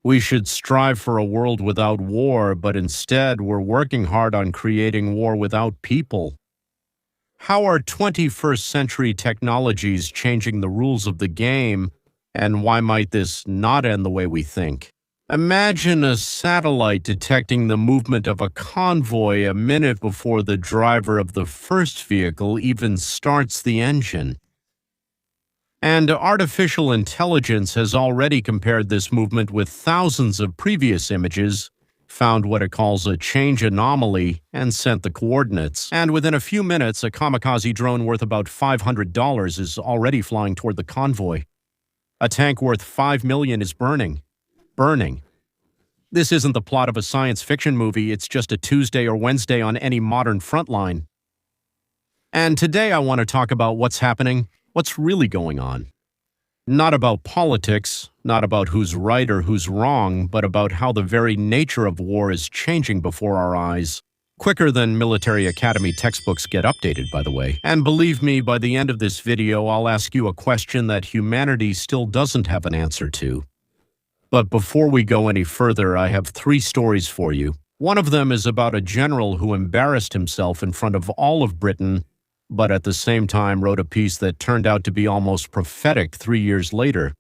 We should strive for a world without war, but instead we're working hard on creating war without people. How are 21st century technologies changing the rules of the game, and why might this not end the way we think? Imagine a satellite detecting the movement of a convoy a minute before the driver of the first vehicle even starts the engine. And artificial intelligence has already compared this movement with thousands of previous images, found what it calls a change anomaly, and sent the coordinates. And within a few minutes, a kamikaze drone worth about $500 is already flying toward the convoy. A tank worth $5 million is burning. This isn't the plot of a science fiction movie, it's just a Tuesday or Wednesday on any modern frontline. And today I want to talk about what's happening, what's really going on. Not about politics, not about who's right or who's wrong, but about how the very nature of war is changing before our eyes. Quicker than military academy textbooks get updated, by the way. And believe me, by the end of this video, I'll ask you a question that humanity still doesn't have an answer to. But before we go any further, I have 3 stories for you. One of them is about a general who embarrassed himself in front of all of Britain, but at the same time wrote a piece that turned out to be almost prophetic 3 years later.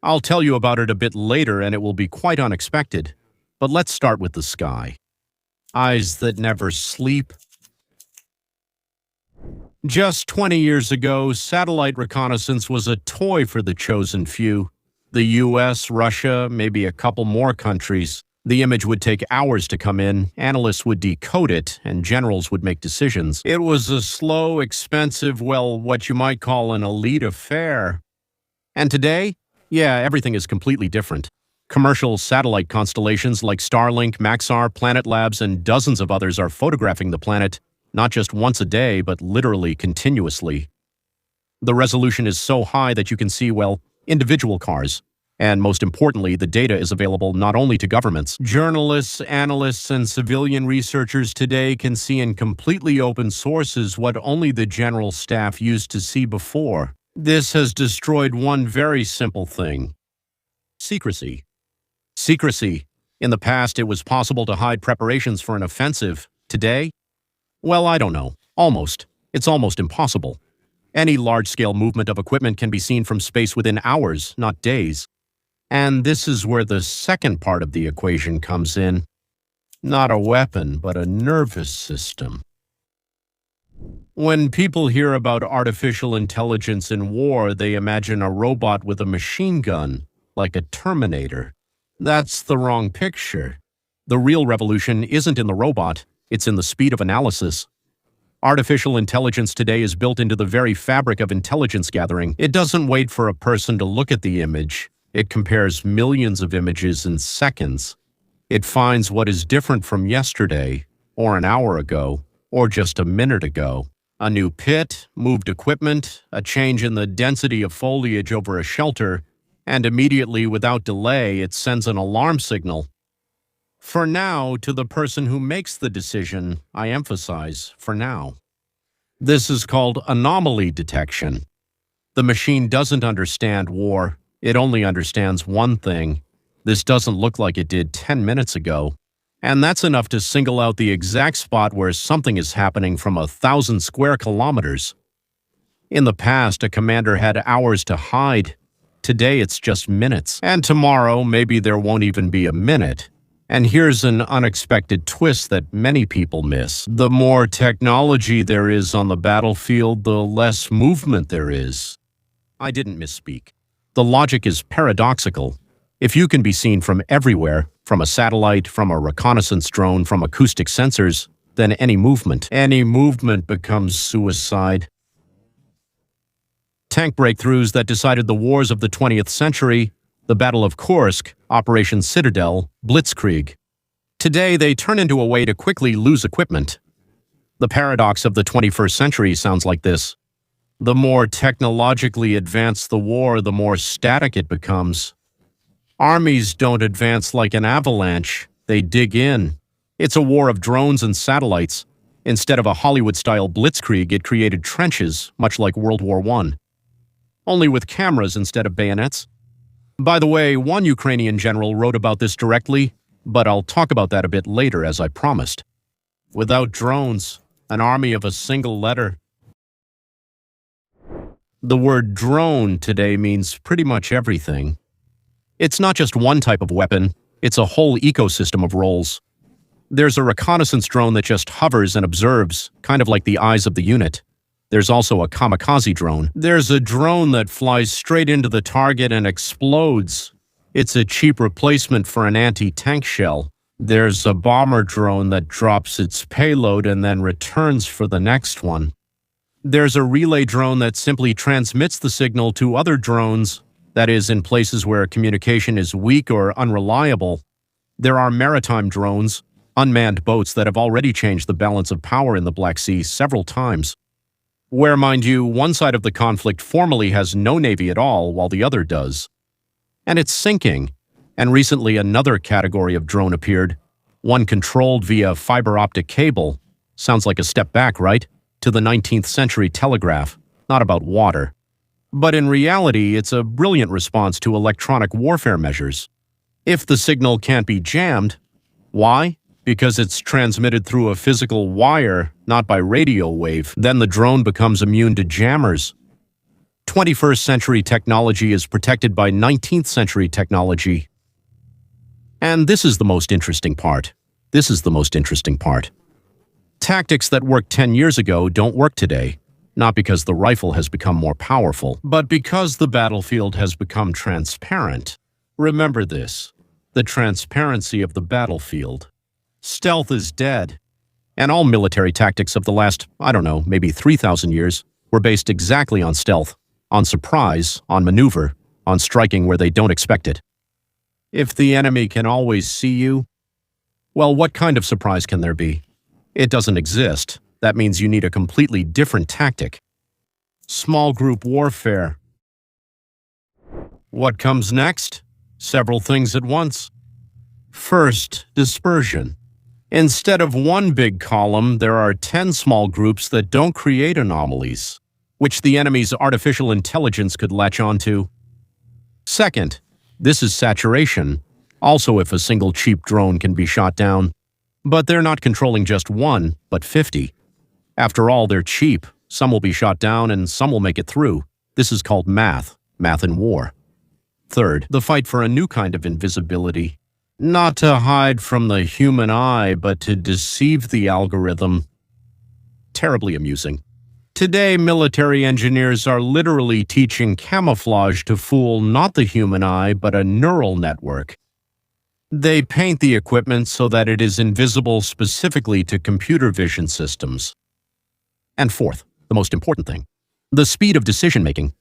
I'll tell you about it a bit later, and it will be quite unexpected. But let's start with the sky. Eyes that never sleep. Just 20 years ago, satellite reconnaissance was a toy for the chosen few. The US, Russia, maybe a couple more countries. The image would take hours to come in, analysts would decode it, and generals would make decisions. It was a slow, expensive, well, what you might call an elite affair. And today? Yeah, everything is completely different. Commercial satellite constellations like Starlink, Maxar, Planet Labs, and dozens of others are photographing the planet, not just once a day, but literally continuously. The resolution is so high that you can see, well, individual cars. And most importantly, the data is available not only to governments. Journalists, analysts, and civilian researchers today can see in completely open sources what only the general staff used to see before. This has destroyed one very simple thing: secrecy. Secrecy. In the past, it was possible to hide preparations for an offensive. Today? Well, I don't know. Almost. It's almost impossible. Any large-scale movement of equipment can be seen from space within hours, not days. And this is where the second part of the equation comes in. Not a weapon, but a nervous system. When people hear about artificial intelligence in war, they imagine a robot with a machine gun, like a Terminator. That's the wrong picture. The real revolution isn't in the robot, it's in the speed of analysis. Artificial intelligence today is built into the very fabric of intelligence gathering. It doesn't wait for a person to look at the image. It compares millions of images in seconds. It finds what is different from yesterday, or an hour ago, or just a minute ago. A new pit, moved equipment, a change in the density of foliage over a shelter, and immediately, without delay, it sends an alarm signal. For now, to the person who makes the decision, I emphasize, for now. This is called anomaly detection. The machine doesn't understand war. It only understands one thing: this doesn't look like it did 10 minutes ago. And that's enough to single out the exact spot where something is happening from 1,000 square kilometers. In the past, a commander had hours to hide. Today, it's just minutes. And tomorrow, maybe there won't even be a minute. And here's an unexpected twist that many people miss. The more technology there is on the battlefield, the less movement there is. I didn't misspeak. The logic is paradoxical. If you can be seen from everywhere, from a satellite, from a reconnaissance drone, from acoustic sensors, then any movement becomes suicide. Tank breakthroughs that decided the wars of the 20th century, the Battle of Kursk, Operation Citadel, Blitzkrieg. Today, they turn into a way to quickly lose equipment. The paradox of the 21st century sounds like this. The more technologically advanced the war, the more static it becomes. Armies don't advance like an avalanche, they dig in. It's a war of drones and satellites. Instead of a Hollywood-style blitzkrieg, it created trenches, much like World War I. Only with cameras instead of bayonets. By the way, one Ukrainian general wrote about this directly, but I'll talk about that a bit later as I promised. Without drones, an army of a single letter. The word drone today means pretty much everything. It's not just one type of weapon, it's a whole ecosystem of roles. There's a reconnaissance drone that just hovers and observes, kind of like the eyes of the unit. There's also a kamikaze drone. There's a drone that flies straight into the target and explodes. It's a cheap replacement for an anti-tank shell. There's a bomber drone that drops its payload and then returns for the next one. There's a relay drone that simply transmits the signal to other drones, that is, in places where communication is weak or unreliable. There are maritime drones, unmanned boats that have already changed the balance of power in the Black Sea several times. Where, mind you, one side of the conflict formally has no navy at all, while the other does. And it's sinking. And recently another category of drone appeared, one controlled via fiber optic cable. Sounds like a step back, right? To the 19th century telegraph, not about water. But in reality, it's a brilliant response to electronic warfare measures. If the signal can't be jammed, why? Because it's transmitted through a physical wire, not by radio wave, then the drone becomes immune to jammers. 21st century technology is protected by 19th century technology. And this is the most interesting part. Tactics that worked 10 years ago don't work today, not because the rifle has become more powerful, but because the battlefield has become transparent. Remember this, the transparency of the battlefield. Stealth is dead, and all military tactics of the last, maybe 3,000 years were based exactly on stealth, on surprise, on maneuver, on striking where they don't expect it. If the enemy can always see you, well, what kind of surprise can there be? It doesn't exist. That means you need a completely different tactic. Small group warfare. What comes next? Several things at once. First, dispersion. Instead of one big column, there are 10 small groups that don't create anomalies, which the enemy's artificial intelligence could latch onto. Second, this is saturation, also if a single cheap drone can be shot down. But they're not controlling just one, but 50. After all, they're cheap. Some will be shot down and some will make it through. This is called math in war. Third, the fight for a new kind of invisibility. Not to hide from the human eye, but to deceive the algorithm. Terribly amusing. Today, military engineers are literally teaching camouflage to fool not the human eye, but a neural network. They paint the equipment so that it is invisible specifically to computer vision systems. And fourth, the most important thing, the speed of decision-making.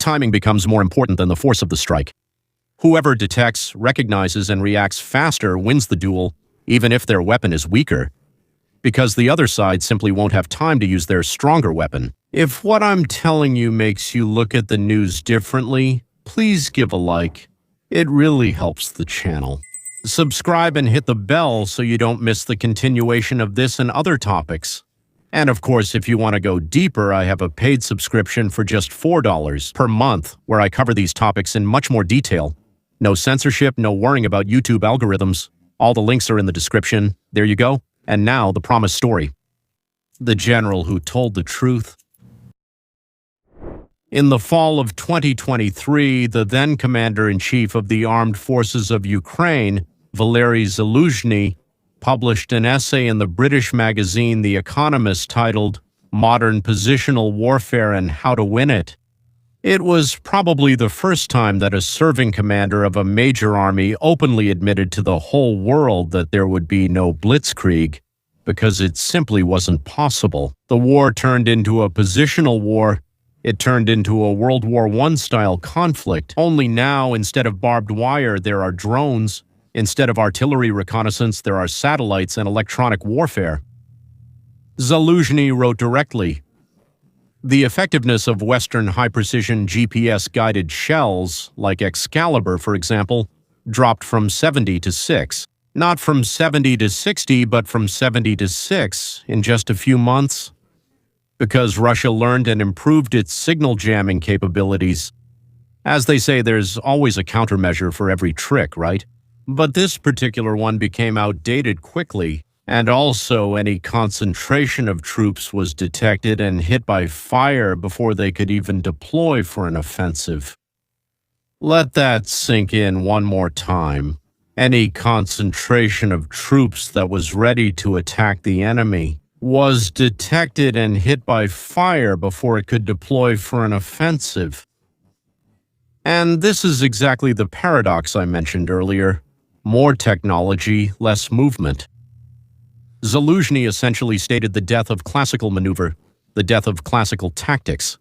Timing becomes more important than the force of the strike. Whoever detects, recognizes, and reacts faster wins the duel, even if their weapon is weaker, because the other side simply won't have time to use their stronger weapon. If what I'm telling you makes you look at the news differently, please give a like. It really helps the channel. Subscribe and hit the bell so you don't miss the continuation of this and other topics. And of course, if you want to go deeper, I have a paid subscription for just $4 per month where I cover these topics in much more detail. No censorship, no worrying about YouTube algorithms. All the links are in the description. There you go. And now, the promised story. The general who told the truth. In the fall of 2023, the then Commander-in-Chief of the Armed Forces of Ukraine, Valery Zaluzhny, published an essay in the British magazine The Economist titled Modern Positional Warfare and How to Win It. It was probably the first time that a serving commander of a major army openly admitted to the whole world that there would be no blitzkrieg, because it simply wasn't possible. The war turned into a positional war. It turned into a World War I-style conflict. Only now, instead of barbed wire, there are drones. Instead of artillery reconnaissance, there are satellites and electronic warfare. Zaluzhny wrote directly, "The effectiveness of Western high-precision GPS-guided shells, like Excalibur, for example, dropped from 70 to 6. Not from 70 to 60, but from 70 to 6 in just a few months. Because Russia learned and improved its signal jamming capabilities. As they say, there's always a countermeasure for every trick, right? But this particular one became outdated quickly, and also any concentration of troops was detected and hit by fire before they could even deploy for an offensive. Let that sink in one more time. Any concentration of troops that was ready to attack the enemy was detected and hit by fire before it could deploy for an offensive. And this is exactly the paradox I mentioned earlier. More technology, less movement. Zaluzhny essentially stated the death of classical maneuver, the death of classical tactics.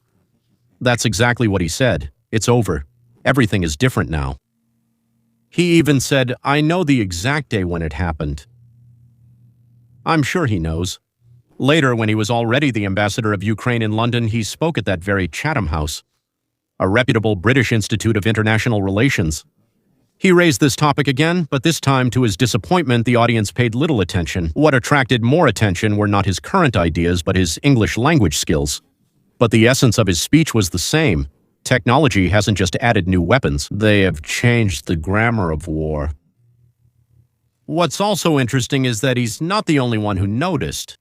That's exactly what he said. It's over. Everything is different now. He even said, I know the exact day when it happened. I'm sure he knows. Later, when he was already the ambassador of Ukraine in London, he spoke at that very Chatham House, a reputable British Institute of International Relations. He raised this topic again, but this time, to his disappointment, the audience paid little attention. What attracted more attention were not his current ideas, but his English language skills. But the essence of his speech was the same. Technology hasn't just added new weapons, they have changed the grammar of war. What's also interesting is that he's not the only one who noticed.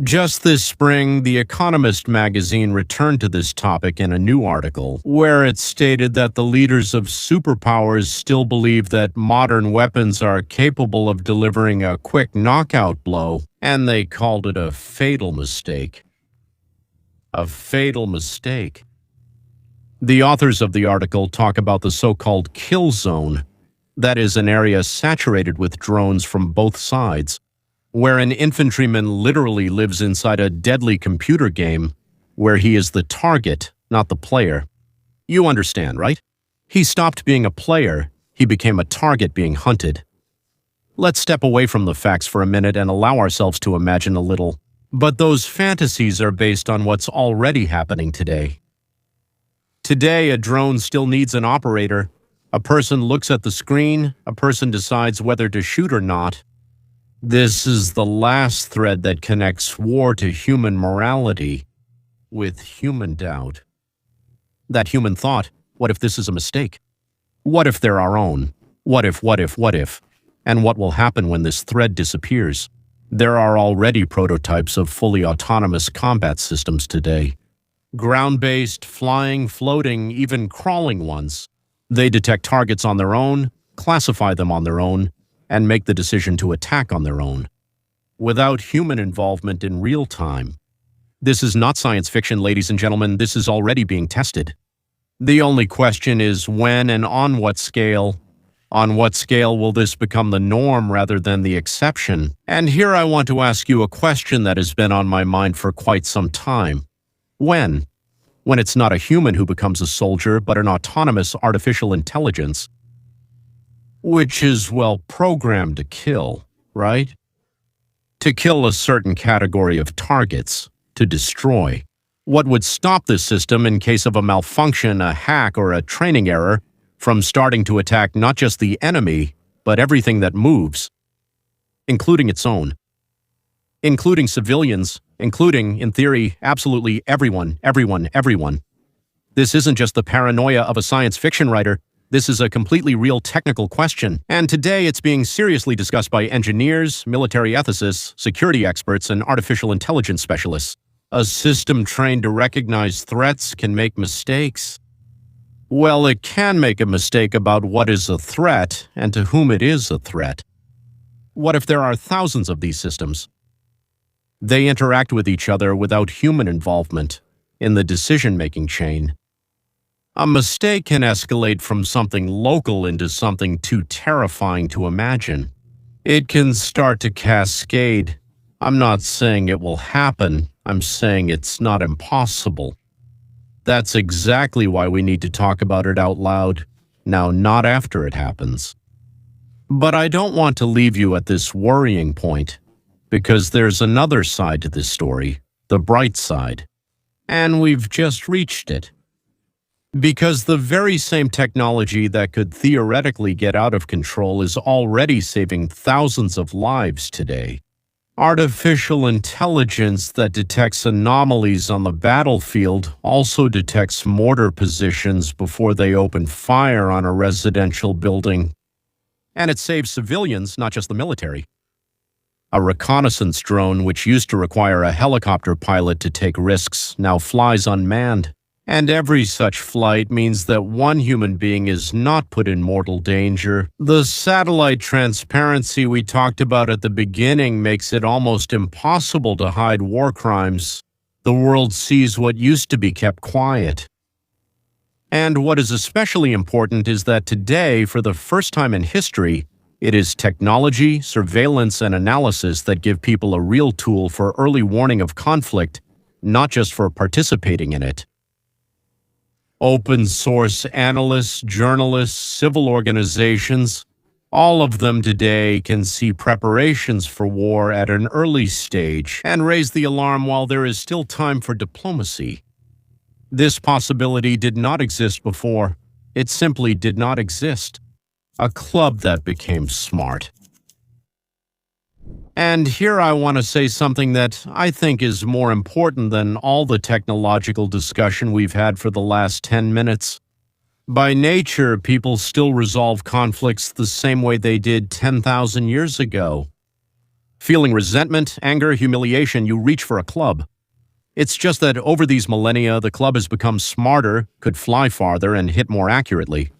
Just this spring, The Economist magazine returned to this topic in a new article, where it stated that the leaders of superpowers still believe that modern weapons are capable of delivering a quick knockout blow, and they called it a fatal mistake. A fatal mistake. The authors of the article talk about the so-called kill zone, that is, an area saturated with drones from both sides, where an infantryman literally lives inside a deadly computer game where he is the target, not the player. You understand, right? He stopped being a player, he became a target being hunted. Let's step away from the facts for a minute and allow ourselves to imagine a little. But those fantasies are based on what's already happening today. Today, a drone still needs an operator. A person looks at the screen, a person decides whether to shoot or not. This is the last thread that connects war to human morality with human doubt. That human thought, what if this is a mistake? What if they're our own? What if? And what will happen when this thread disappears? There are already prototypes of fully autonomous combat systems today. Ground-based, flying, floating, even crawling ones. They detect targets on their own, classify them on their own, and make the decision to attack on their own, without human involvement in real time. This is not science fiction, ladies and gentlemen. This is already being tested. The only question is when and on what scale. On what scale will this become the norm rather than the exception? And here I want to ask you a question that has been on my mind for quite some time. When? When it's not a human who becomes a soldier, but an autonomous artificial intelligence, which is, well, programmed to kill, right? To kill a certain category of targets, to destroy. What would stop this system in case of a malfunction, a hack, or a training error from starting to attack not just the enemy, but everything that moves, including its own, including civilians, including, in theory, absolutely everyone. This isn't just the paranoia of a science fiction writer. This is a completely real technical question, and today it's being seriously discussed by engineers, military ethicists, security experts, and artificial intelligence specialists. A system trained to recognize threats can make mistakes. Well, it can make a mistake about what is a threat and to whom it is a threat. What if there are thousands of these systems? They interact with each other without human involvement in the decision-making chain. A mistake can escalate from something local into something too terrifying to imagine. It can start to cascade. I'm not saying it will happen. I'm saying it's not impossible. That's exactly why we need to talk about it out loud. Now, not after it happens. But I don't want to leave you at this worrying point, because there's another side to this story, the bright side. And we've just reached it. Because the very same technology that could theoretically get out of control is already saving thousands of lives today. Artificial intelligence that detects anomalies on the battlefield also detects mortar positions before they open fire on a residential building. And it saves civilians, not just the military. A reconnaissance drone, which used to require a helicopter pilot to take risks, now flies unmanned. And every such flight means that one human being is not put in mortal danger. The satellite transparency we talked about at the beginning makes it almost impossible to hide war crimes. The world sees what used to be kept quiet. And what is especially important is that today, for the first time in history, it is technology, surveillance, and analysis that give people a real tool for early warning of conflict, not just for participating in it. Open source analysts, journalists, civil organizations, all of them today can see preparations for war at an early stage and raise the alarm while there is still time for diplomacy. This possibility did not exist before. It simply did not exist. A club that became smart. And here I want to say something that I think is more important than all the technological discussion we've had for the last 10 minutes. By nature, people still resolve conflicts the same way they did 10,000 years ago. Feeling resentment, anger, humiliation, you reach for a club. It's just that over these millennia, the club has become smarter, could fly farther, and hit more accurately.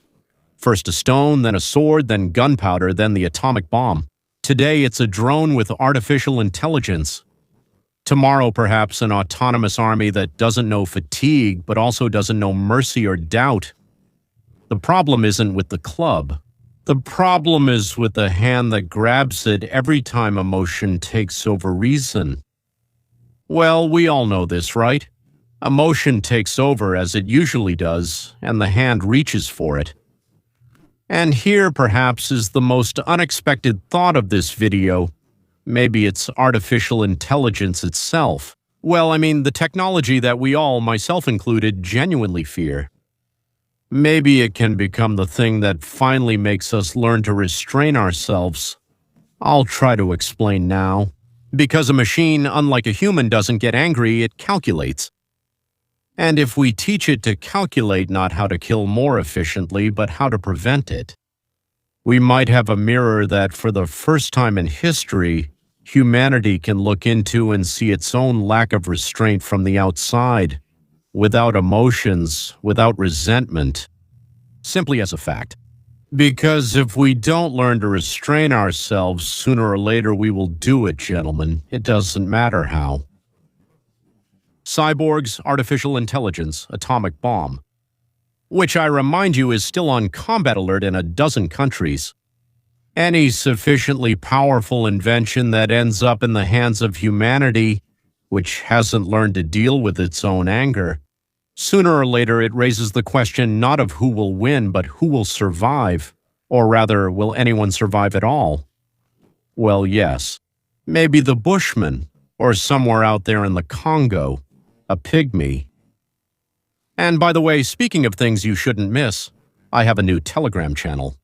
First a stone, then a sword, then gunpowder, then the atomic bomb. Today, it's a drone with artificial intelligence. Tomorrow, perhaps, an autonomous army that doesn't know fatigue, but also doesn't know mercy or doubt. The problem isn't with the club. The problem is with the hand that grabs it every time emotion takes over reason. Well, we all know this, right? Emotion takes over as it usually does, and the hand reaches for it. And here, perhaps, is the most unexpected thought of this video. Maybe it's artificial intelligence itself. Well, I mean, the technology that we all, myself included, genuinely fear. Maybe it can become the thing that finally makes us learn to restrain ourselves. I'll try to explain now. Because a machine, unlike a human, doesn't get angry, it calculates. And if we teach it to calculate not how to kill more efficiently, but how to prevent it, we might have a mirror that, for the first time in history, humanity can look into and see its own lack of restraint from the outside, without emotions, without resentment, simply as a fact. Because if we don't learn to restrain ourselves, sooner or later we will do it, gentlemen. It doesn't matter how. Cyborgs, artificial intelligence, atomic bomb. Which I remind you is still on combat alert in a dozen countries. Any sufficiently powerful invention that ends up in the hands of humanity, which hasn't learned to deal with its own anger, sooner or later it raises the question not of who will win, but who will survive. Or rather, will anyone survive at all? Well, yes. Maybe the Bushman, or somewhere out there in the Congo. A pygmy. And by the way, speaking of things you shouldn't miss, I have a new Telegram channel.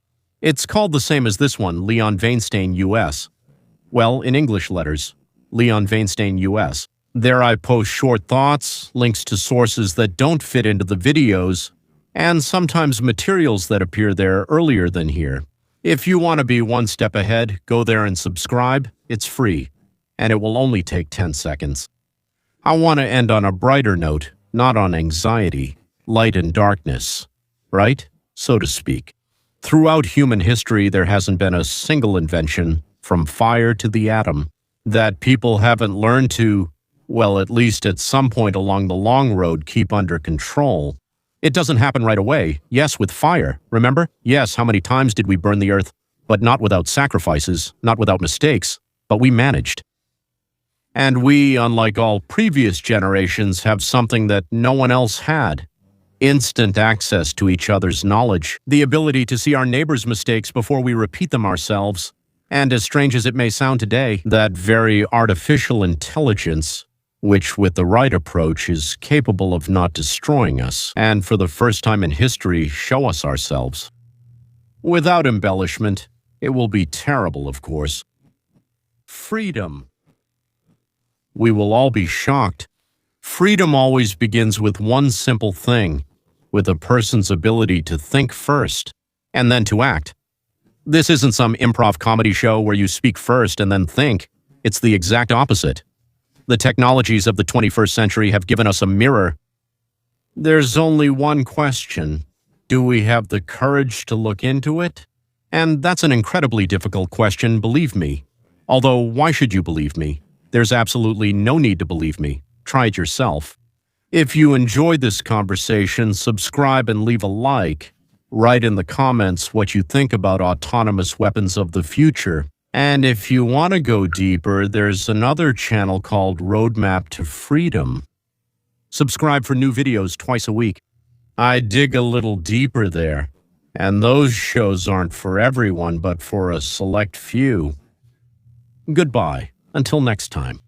It's called the same as this one, Leon Vainstein US. Well, in English letters, Leon Vainstein US. There I post short thoughts, links to sources that don't fit into the videos, and sometimes materials that appear there earlier than here. If you want to be one step ahead, go there and subscribe. It's free, and it will only take 10 seconds. I want to end on a brighter note, not on anxiety, light and darkness, right? So to speak. Throughout human history, there hasn't been a single invention, from fire to the atom, that people haven't learned to, well, at least at some point along the long road, keep under control. It doesn't happen right away. Yes, with fire, remember? Yes, how many times did we burn the earth? But not without sacrifices, not without mistakes, but we managed. And we, unlike all previous generations, have something that no one else had. Instant access to each other's knowledge, the ability to see our neighbors' mistakes before we repeat them ourselves, and as strange as it may sound today, that very artificial intelligence, which with the right approach is capable of not destroying us, and for the first time in history, show us ourselves. Without embellishment, it will be terrible, of course. Freedom. we will all be shocked. Freedom always begins with one simple thing, with a person's ability to think first, and then to act. This isn't some improv comedy show where you speak first and then think. It's the exact opposite. The technologies of the 21st century have given us a mirror. There's only one question. Do we have the courage to look into it? And that's an incredibly difficult question, believe me. Although, why should you believe me? There's absolutely no need to believe me. Try it yourself. If you enjoyed this conversation, subscribe and leave a like. Write in the comments what you think about autonomous weapons of the future. And if you want to go deeper, there's another channel called Roadmap to Freedom. Subscribe for new videos twice a week. I dig a little deeper there. And those shows aren't for everyone, but for a select few. Goodbye. Until next time.